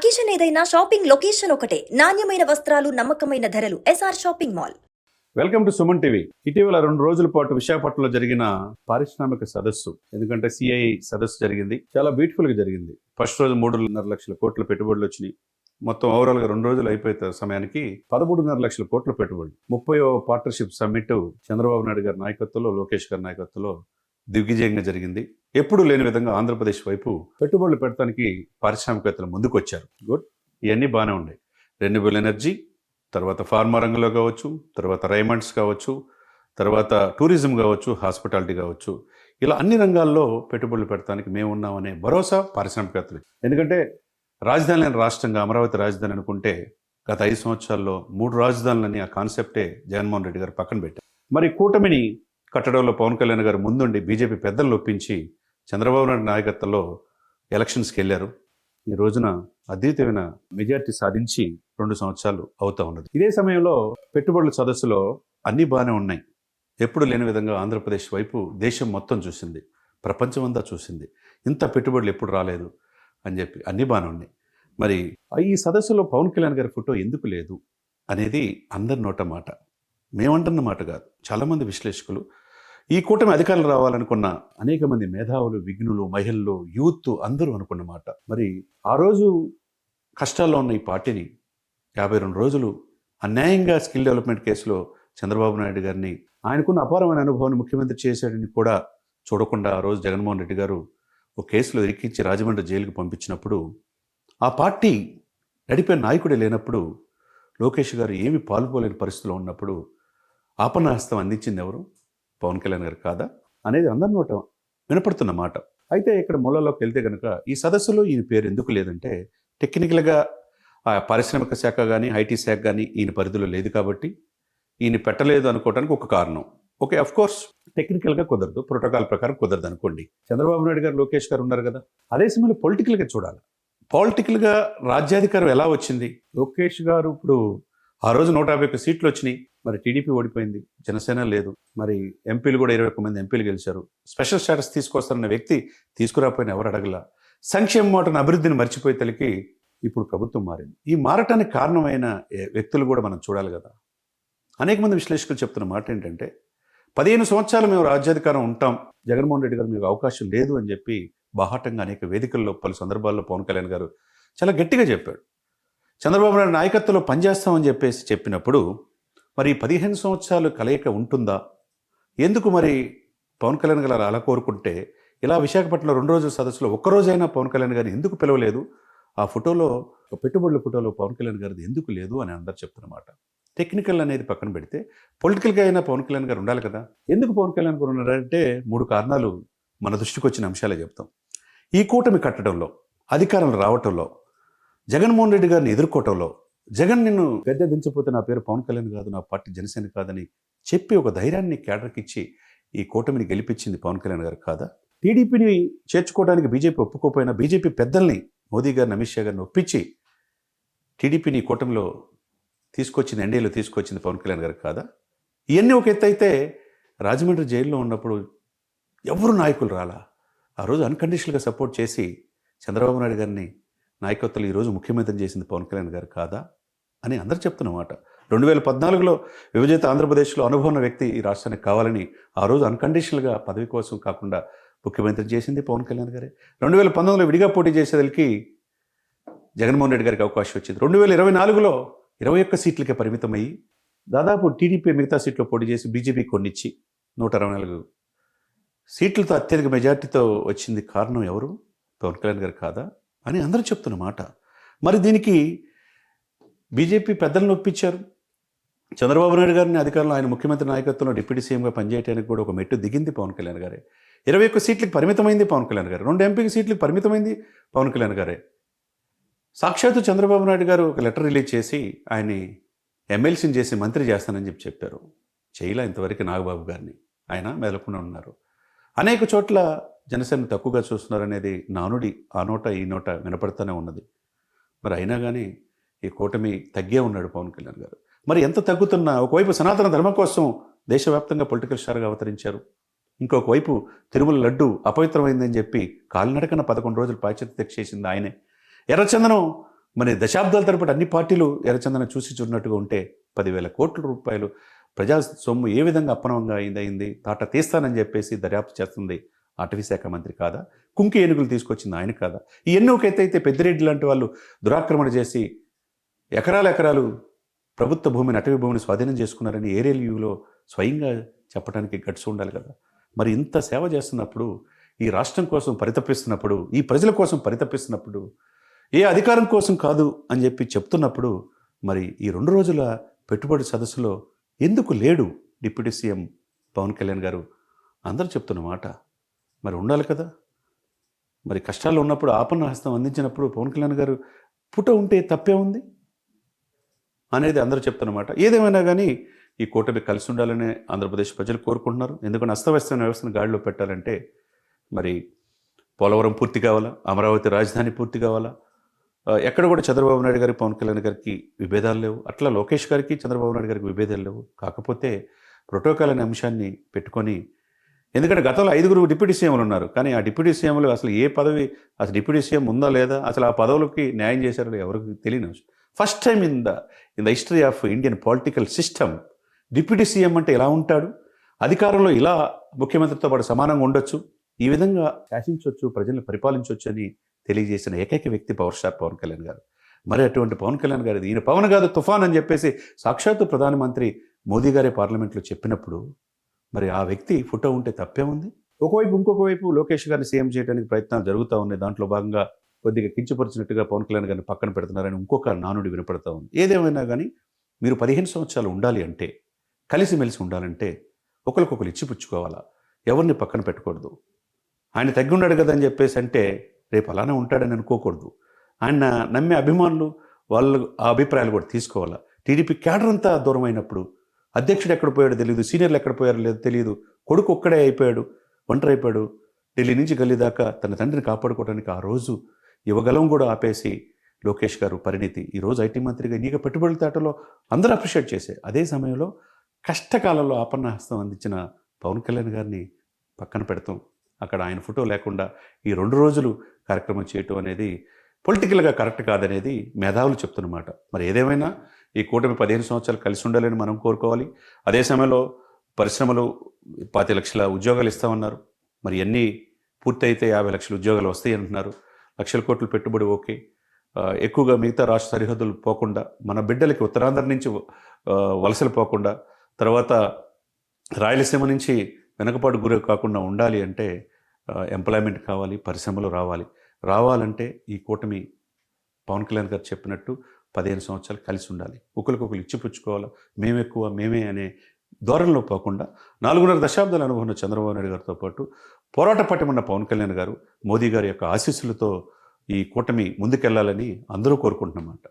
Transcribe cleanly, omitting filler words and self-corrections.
Occasion ఏదైనా shopping location ఒకటే. నాణ్యమైన వస్త్రాలు, నమ్మకమైన ధరలు. SR shopping mall. Welcome to Suman TV. ఇటీవల 2 రోజుల పాటు విశాఖపట్నంలో జరిగిన పారిశ్రామిక సదస్సు, ఎందుకంటే సిఐ సదస్సు జరిగింది, చాలా బ్యూటిఫుల్ గా జరిగింది. ఫస్ట్ రోజు 3.5 లక్షల కోట్ల పెట్టుబడులు వచ్చినాయి. మొత్తం ఓవరాల్ గా 2 రోజులు అయిపోయే సమయానికి 13.5 లక్షల కోట్ల పెట్టుబడులు. 30వ పార్ట్నర్షిప్ సమ్మిట్ చంద్రబాబు నాయుడు గారి నాయకత్వంలో, లోకేష్ గారి నాయకత్వంలో దిగ్విజయంగా జరిగింది. ఎప్పుడూ లేని విధంగా ఆంధ్రప్రదేశ్ వైపు పెట్టుబడులు పెట్టడానికి పారిశ్రామికవేత్తలు ముందుకు వచ్చారు. గుడ్, ఇవన్నీ బాగానే ఉన్నాయి. రెన్యూబుల్ ఎనర్జీ, తర్వాత ఫార్మా రంగంలో కావచ్చు, తర్వాత రైమండ్స్ కావచ్చు, తర్వాత టూరిజం కావచ్చు, హాస్పిటాలిటీ కావచ్చు, ఇలా అన్ని రంగాల్లో పెట్టుబడులు పెట్టడానికి మేము ఉన్నామనే భరోసా పారిశ్రామికవేత్తలు. ఎందుకంటే రాజధాని లేని రాష్ట్రంగా అమరావతి రాజధాని అనుకుంటే గత 5 సంవత్సరాల్లో 3 రాజధానులని ఆ కాన్సెప్టే జగన్మోహన్ రెడ్డి గారు పక్కన పెట్టారు. మరి కూటమిని కట్టడంలో పవన్ కళ్యాణ్ గారు ముందుండి బీజేపీ పెద్దలను ఒప్పించి చంద్రబాబు నాయుడు నాయకత్వంలో ఎలక్షన్స్కి వెళ్ళారు. ఈ రోజున అద్వితీయమైన మెజార్టీ సాధించి 2 సంవత్సరాలు అవుతా ఉన్నది. ఇదే సమయంలో పెట్టుబడుల సదస్సులో అన్నీ బాగానే ఉన్నాయి. ఎప్పుడు లేని విధంగా ఆంధ్రప్రదేశ్ వైపు దేశం మొత్తం చూసింది, ప్రపంచమంతా చూసింది. ఇంత పెట్టుబడులు ఎప్పుడు రాలేదు అని చెప్పి అన్నీ బాగానే ఉన్నాయి. మరి ఈ సదస్సులో పవన్ కళ్యాణ్ గారి ఫోటో ఎందుకు లేదు అనేది అందరి నోట మాట, మేమంటున్న మాట కాదు. చాలామంది విశ్లేషకులు, ఈ కూటమి అధికారులు రావాలనుకున్న అనేక మంది మేధావులు, విఘ్నులు, మహిళలు, యూత్ అందరూ అనుకున్న మాట. మరి ఆ రోజు కష్టాల్లో ఉన్న ఈ పార్టీని 52 రోజులు అన్యాయంగా స్కిల్ డెవలప్మెంట్ కేసులో చంద్రబాబు నాయుడు గారిని, ఆయనకున్న అపారమైన అనుభవాన్ని ముఖ్యమంత్రి చేశాడని కూడా చూడకుండా ఆ రోజు జగన్మోహన్ రెడ్డి గారు ఒక కేసులో ఇరికించి రాజమండ్రి జైలుకి పంపించినప్పుడు, ఆ పార్టీ నడిపే నాయకుడే లేనప్పుడు, లోకేష్ గారు ఏమి పాల్గొలేని పరిస్థితిలో ఉన్నప్పుడు ఆపన్నహస్తం అందించింది ఎవరు? పవన్ కళ్యాణ్ గారు కాదా అనేది అందరి నోట వినపడుతున్న మాట. అయితే ఇక్కడ మూలలోకి వెళ్తే కనుక ఈ సదస్సులో ఈయన పేరు ఎందుకు లేదంటే, టెక్నికల్గా ఆ పారిశ్రామిక శాఖ కానీ ఐటీ శాఖ కానీ ఈయన పరిధిలో లేదు కాబట్టి ఈయన పెట్టలేదు అనుకోవడానికి ఒక కారణం. ఓకే, అఫ్ కోర్స్ టెక్నికల్గా కుదరదు, ప్రోటోకాల్ ప్రకారం కుదరదు అనుకోండి. చంద్రబాబు నాయుడు గారు, లోకేష్ గారు ఉన్నారు కదా. అదే సమయంలో పొలిటికల్గా చూడాలి. పొలిటికల్గా రాజ్యాధికారం ఎలా వచ్చింది? లోకేష్ గారు ఇప్పుడు ఆ రోజు 151 సీట్లు వచ్చినాయి. మరి టీడీపీ ఓడిపోయింది, జనసేన లేదు. మరి ఎంపీలు కూడా 21 మంది ఎంపీలు గెలిచారు. స్పెషల్ స్టేటస్ తీసుకొస్తారన్న వ్యక్తి తీసుకురాపోయిన ఎవరు అడగల. సంక్షేమ మాటను, అభివృద్ధిని మర్చిపోయే తలకి ఇప్పుడు ప్రభుత్వం మారింది. ఈ మారటానికి కారణమైన వ్యక్తులు కూడా మనం చూడాలి కదా. అనేక మంది విశ్లేషకులు చెప్తున్న మాట ఏంటంటే, 15 సంవత్సరాలు మేము రాజ్యాధికారం ఉంటాం, జగన్మోహన్ రెడ్డి గారు మీకు అవకాశం లేదు అని చెప్పి బాహాటంగా అనేక వేదికల్లో పలు సందర్భాల్లో పవన్ కళ్యాణ్ గారు చాలా గట్టిగా చెప్పాడు. చంద్రబాబు నాయుడు నాయకత్వంలో పనిచేస్తామని చెప్పేసి చెప్పినప్పుడు మరి 15 సంవత్సరాలు కలయిక ఉంటుందా? ఎందుకు మరి పవన్ కళ్యాణ్ గారు అలా కోరుకుంటే ఇలా విశాఖపట్నంలో 2 రోజుల సదస్సులో ఒక్కరోజైనా పవన్ కళ్యాణ్ గారిని ఎందుకు పిలవలేదు? ఆ ఫోటోలో, పెట్టుబడుల ఫోటోలో పవన్ కళ్యాణ్ గారిది ఎందుకు లేదు అని అందరు చెప్తున్నమాట. టెక్నికల్ అనేది పక్కన పెడితే పొలిటికల్గా అయినా పవన్ కళ్యాణ్ గారు ఉండాలి కదా. ఎందుకు పవన్ కళ్యాణ్ గారు ఉన్నారంటే 3 కారణాలు మన దృష్టికి వచ్చిన అంశాలే చెప్తాం. ఈ కూటమి కట్టడంలో, అధికారం రావటంలో, జగన్మోహన్ రెడ్డి గారిని ఎదుర్కోవటంలో, జగన్ నిన్ను గద్దె దించకపోతే నా పేరు పవన్ కళ్యాణ్ కాదు, నా పార్టీ జనసేన కాదని చెప్పి ఒక ధైర్యాన్ని కేడర్కిచ్చి ఈ కూటమిని గెలిపించింది పవన్ కళ్యాణ్ గారు కాదా? టీడీపీని చేర్చుకోవడానికి బీజేపీ ఒప్పుకోపోయినా బీజేపీ పెద్దల్ని, మోదీ గారిని, అమిత్ షా గారిని ఒప్పించి టీడీపీని కూటమిలో తీసుకొచ్చింది, ఎన్డీఏలో తీసుకొచ్చింది పవన్ కళ్యాణ్ గారు కాదా? ఇవన్నీ ఒక ఎత్తు అయితే, రాజమండ్రి జైల్లో ఉన్నప్పుడు ఎవరు నాయకులు రాలా. ఆ రోజు అన్కండిషనల్గా సపోర్ట్ చేసి చంద్రబాబు నాయుడు గారిని నాయకత్వంలో ఈరోజు ముఖ్యమంత్రి చేసింది పవన్ కళ్యాణ్ గారు కాదా అని అందరూ చెప్తున్నమాట. 2014లో విభజిత ఆంధ్రప్రదేశ్లో అనుభవం ఉన్న వ్యక్తి ఈ రాష్ట్రానికి కావాలని ఆ రోజు అన్కండిషనల్గా పదవి కోసం కాకుండా ముఖ్యమంత్రి చేసింది పవన్ కళ్యాణ్ గారే. 2019లో విడిగా పోటీ చేసేదానికి జగన్మోహన్ రెడ్డి గారికి అవకాశం వచ్చింది. 2024లో 21 సీట్లకే పరిమితమయ్యి దాదాపు టీడీపీ మిగతా సీట్లో పోటీ చేసి బీజేపీ కొన్నిచ్చి 164 సీట్లతో అత్యధిక మెజార్టీతో వచ్చింది. కారణం ఎవరు? పవన్ కళ్యాణ్ గారు కాదా అని అందరూ చెప్తున్న మాట. మరి దీనికి బీజేపీ పెద్దలను ఒప్పించారు. చంద్రబాబు నాయుడు గారిని అధికారంలో, ఆయన ముఖ్యమంత్రి నాయకత్వంలో డిప్యూటీ సీఎంగా పనిచేయడానికి కూడా ఒక మెట్టు దిగింది పవన్ కళ్యాణ్ గారే. 21 సీట్లకు పరిమితమైంది పవన్ కళ్యాణ్ గారు. 2 ఎంపీ సీట్లకు పరిమితమైంది పవన్ కళ్యాణ్ గారే. సాక్షాత్తు చంద్రబాబు నాయుడు గారు ఒక లెటర్ రిలీజ్ చేసి ఆయన్ని ఎమ్మెల్సీని చేసి మంత్రి చేస్తానని చెప్పారు. చేయలా ఇంతవరకు నాగబాబు గారిని. ఆయన మెదలకుండా ఉన్నారు. అనేక చోట్ల జనసేన తక్కువగా చూస్తున్నారనేది నానుడి ఆ నోట ఈ నోట వినపడుతూనే ఉన్నది. మరి అయినా కానీ ఈ కూటమి తగ్గే ఉన్నాడు పవన్ కళ్యాణ్ గారు. మరి ఎంత తగ్గుతున్నా, ఒకవైపు సనాతన ధర్మం కోసం దేశవ్యాప్తంగా పొలిటికల్ స్టార్గా అవతరించారు, ఇంకొక వైపు తిరుమల లడ్డు అపవిత్రమైందని చెప్పి కాలినడకన 11 రోజులు పాశ్చాత్య దీక్ష చేసింది ఆయనే. ఎర్రచందనం మరి దశాబ్దాల తరబడి అన్ని పార్టీలు ఎర్రచందన చూసి చూడనట్టుగా ఉంటే 10,000 కోట్ల రూపాయలు ప్రజా సొమ్ము ఏ విధంగా అప్పనంగా అయింది తాట తీస్తానని చెప్పేసి దర్యాప్తు చేస్తుంది అటవీ శాఖ మంత్రి కాదా? కుంకి ఏనుగులు తీసుకొచ్చింది ఆయన కాదా? ఈ ఎన్నోకైతే పెద్దిరెడ్డి లాంటి వాళ్ళు దురాక్రమణ చేసి ఎకరాలు ప్రభుత్వ భూమిని అటవీ భూమిని స్వాధీనం చేసుకున్నారని ఏరియల్ వ్యూలో స్వయంగా చెప్పడానికి గట్స్ ఉండాలి కదా. మరి ఇంత సేవ చేస్తున్నప్పుడు, ఈ రాష్ట్రం కోసం పరితపిస్తున్నప్పుడు, ఈ ప్రజల కోసం పరితపిస్తున్నప్పుడు, ఏ అధికారం కోసం కాదు అని చెప్పి చెప్తున్నప్పుడు, మరి ఈ 2 రోజుల పెట్టుబడి సదస్సులో ఎందుకు లేడు డిప్యూటీ సీఎం పవన్ కళ్యాణ్ గారు? అందరూ చెప్తున్న మాట మరి ఉండాలి కదా. మరి కష్టాల్లో ఉన్నప్పుడు ఆపన్న హస్తం అందించినప్పుడు పవన్ కళ్యాణ్ గారు ఫోటో ఉంటే తప్పే ఉంది అనేది అందరూ చెప్తున్నమాట. ఏదేమైనా కానీ ఈ కూటమి కలిసి ఉండాలని ఆంధ్రప్రదేశ్ ప్రజలు కోరుకుంటున్నారు. ఎందుకంటే అస్తవ్యస్తమైన వ్యవస్థను గాడిలో పెట్టాలంటే మరి పోలవరం పూర్తి కావాలా, అమరావతి రాజధాని పూర్తి కావాలా, ఎక్కడ కూడా చంద్రబాబు నాయుడు గారికి పవన్ కళ్యాణ్ గారికి విభేదాలు లేవు, అట్లా లోకేష్ గారికి చంద్రబాబు నాయుడు గారికి విభేదాలు లేవు. కాకపోతే ప్రోటోకాల్ అనే అంశాన్ని పెట్టుకొని, ఎందుకంటే గతంలో 5 డిప్యూటీ సీఎంలు ఉన్నారు, కానీ ఆ డిప్యూటీ సీఎంలు అసలు ఏ పదవి, అసలు డిప్యూటీ సీఎం ఉందా లేదా, అసలు ఆ పదవులకి న్యాయం చేశారో ఎవరికి తెలియని అంశం. First time in the history of Indian political system deputy CM అంటే ఎలా ఉంటాడు, అధికారంలో ఇలా ముఖ్యమంత్రితో పాటు సమానంగా ఉండొచ్చు, ఈ విధంగా శాసించవచ్చు, ప్రజల్ని పరిపాలించవచ్చు అని తెలియజేసిన ఏకైక వ్యక్తి పవర్ స్టార్ పవన్ కళ్యాణ్ గారు. మరి అటువంటి పవన్ కళ్యాణ్ గారిది ఈయన పవన్ కాదు తుఫాన్ అని చెప్పేసి సాక్షాత్తు ప్రధానమంత్రి మోదీ గారే పార్లమెంట్లో చెప్పినప్పుడు మరి ఆ వ్యక్తి ఫోటో ఉంటే తప్పే ఉంది. ఇంకొక వైపు లోకేష్ గారిని సీఎం చేయడానికి ప్రయత్నాలు జరుగుతూ ఉన్నాయి. దాంట్లో భాగంగా కొద్దిగా కించపరిచినట్టుగా పవన్ కళ్యాణ్ గారిని పక్కన పెడుతున్నారని ఇంకొక నానుడి వినపడతా ఉంది. ఏదేమైనా కానీ మీరు 15 సంవత్సరాలు ఉండాలి అంటే, కలిసిమెలిసి ఉండాలంటే ఒకరికొకరు ఇచ్చిపుచ్చుకోవాలా, ఎవరిని పక్కన పెట్టకూడదు. ఆయన తగ్గి ఉన్నాడు కదా అని చెప్పేసి అంటే రేపు అలానే ఉంటాడని అనుకోకూడదు. ఆయన నమ్మే అభిమానులు వాళ్ళు ఆ అభిప్రాయాలు కూడా తీసుకోవాలా. టీడీపీ క్యాడర్ అంతా దూరం అయినప్పుడు అధ్యక్షుడు ఎక్కడ పోయాడో తెలియదు, సీనియర్లు ఎక్కడ పోయారో లేదో తెలియదు, కొడుకు ఒక్కడే అయిపోయాడు, ఒంటరి అయిపోయాడు. ఢిల్లీ నుంచి గల్లీ దాకా తన తండ్రిని కాపాడుకోవడానికి ఆ రోజు యువగలం కూడా ఆపేసి లోకేష్ గారు పరిణితి ఈరోజు ఐటీ మంత్రిగా ఎన్నిక పెట్టుబడుల తేటలో అందరూ అప్రిషియేట్ చేసే అదే సమయంలో కష్టకాలంలో ఆపన్న హస్తం అందించిన పవన్ కళ్యాణ్ గారిని పక్కన పెడతాం, అక్కడ ఆయన ఫోటో లేకుండా ఈ 2 రోజులు కార్యక్రమం చేయటం అనేది పొలిటికల్గా కరెక్ట్ కాదనేది మేధావులు చెప్తున్నమాట. మరి ఏదేమైనా ఈ కూటమి 15 సంవత్సరాలు కలిసి ఉండాలని మనం కోరుకోవాలి. అదే సమయంలో పరిశ్రమలు 25 లక్షల ఉద్యోగాలు ఇస్తామన్నారు. మరి అన్నీ పూర్తయితే 50 లక్షల ఉద్యోగాలు వస్తాయి అంటున్నారు. లక్షల కోట్ల పెట్టుబడి ఓకే, ఎక్కువగా మిగతా రాష్ట్ర సరిహద్దులు పోకుండా, మన బిడ్డలకి ఉత్తరాంధ్ర నుంచి వలసలు పోకుండా, తర్వాత రాయలసీమ నుంచి వెనకపాటు గురి కాకుండా ఉండాలి అంటే ఎంప్లాయ్మెంట్ కావాలి, పరిశ్రమలు రావాలంటే ఈ కూటమి పవన్ కళ్యాణ్ గారు చెప్పినట్టు 15 సంవత్సరాలు కలిసి ఉండాలి. ఒకరికొకరు ఇచ్చిపుచ్చుకోవాలి, మేమెక్కువ మేమే అనే ధోరణిలో పోకుండా 4.5 దశాబ్దాల అనుభవం ఉన్న చంద్రబాబు నాయుడు గారితో పాటు పోరాట పటిమన్న పవన్ కళ్యాణ్ గారు మోదీ గారి యొక్క ఆశీస్సులతో ఈ కూటమి ముందుకెళ్లాలని అందరూ కోరుకుంటున్నమాట.